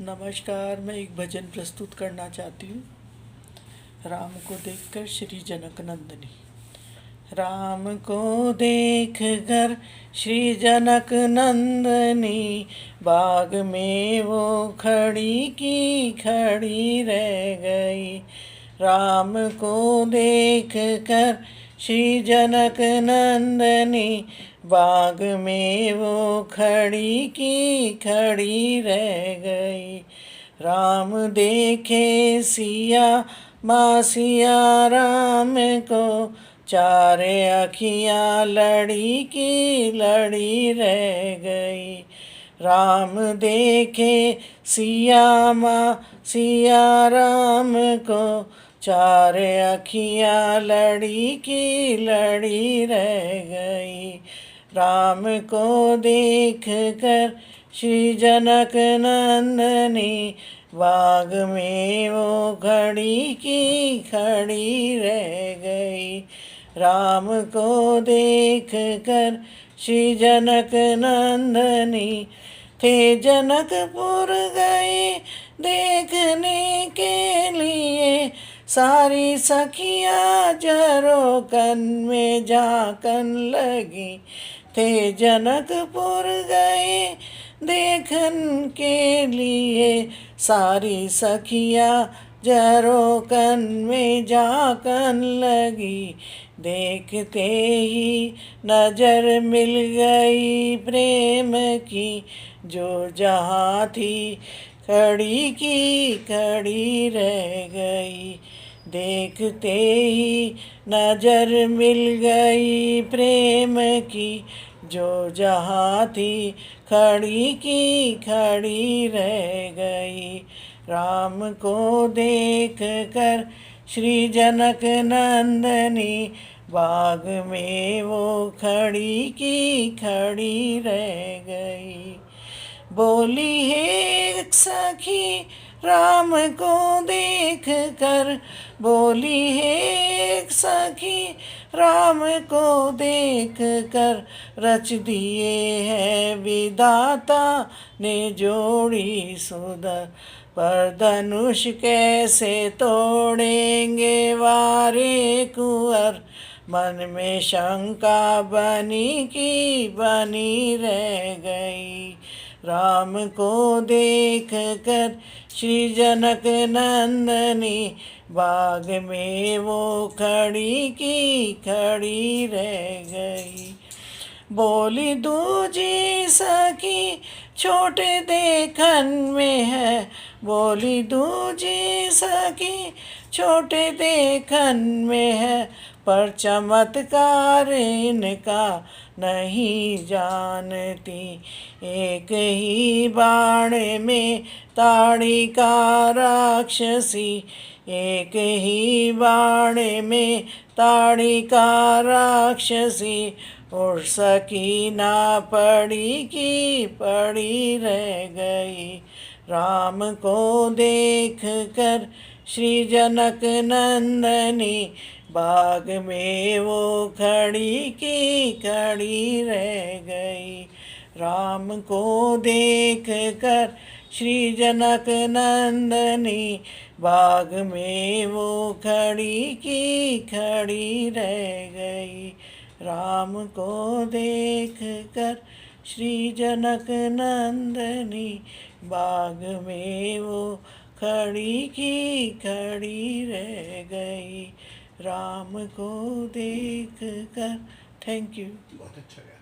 नमस्कार। मैं एक भजन प्रस्तुत करना चाहती हूँ। राम को देखकर श्री जनक नंदनी। राम को देख कर श्री जनक नंदनी, बाग में वो खड़ी की खड़ी रह गई। राम को देख कर श्री जनक नंदनी, बाग में वो खड़ी की खड़ी रह गई। राम देखे सिया माँ सिया राम को, चारे अखियाँ लड़ी की लड़ी रह गई। राम देखे सिया माँ सिया राम को, चारे अखियाँ लड़ी की लड़ी रह गई। राम को देख कर श्री जनक नंदनी, बाग में वो खड़ी की खड़ी रह गई। राम को देख कर श्री जनक नंदनी, थे जनकपुर गए देखने के लिए, सारी सखियाँ झरोखन में झांकन लगी। थे जनकपुर गए देखन के लिए, सारी सखियाँ झरोखन में झांकन लगी। देखते ही नजर मिल गई प्रेम की, जो जहाँ थी खड़ी की खड़ी रह गई। देखते ही नजर मिल गई प्रेम की, जो जहाँ थी खड़ी की खड़ी रह गई। राम को देख कर श्री जनक नंदनी, बाग में वो खड़ी की खड़ी रह गई। बोली है एक सखी राम को देख कर, बोली है एक सखी राम को देख कर, रच दिए है विधाता ने जोड़ी सुंदर। पर धनुष कैसे तोड़ेंगे वारे कुंवर, मन में शंका बनी की बनी रह गई। राम को देख कर श्री जनक नंदनी, बाग में वो खड़ी की खड़ी रह गई। बोली दूजी सखी छोटे देखन में है, बोली दूजी सखी छोटे देखन में है, पर चमत्कार इनका नहीं जानती। एक ही बाण में ताड़िका राक्षसी, एक ही बाण में ताड़िका राक्षसी, उड़ सकी ना पड़ी की पड़ी रह गई। राम को देख कर श्री जनक नंदनी, बाग में वो खड़ी की खड़ी रह गई। राम को देख कर श्री जनक नंदनी, बाग में वो खड़ी की खड़ी रह गई। राम को देख कर श्री जनक नंदनी, बाग में वो खड़ी की खड़ी रह गई। राम को देख कर। Thank you. बहुत अच्छा गया।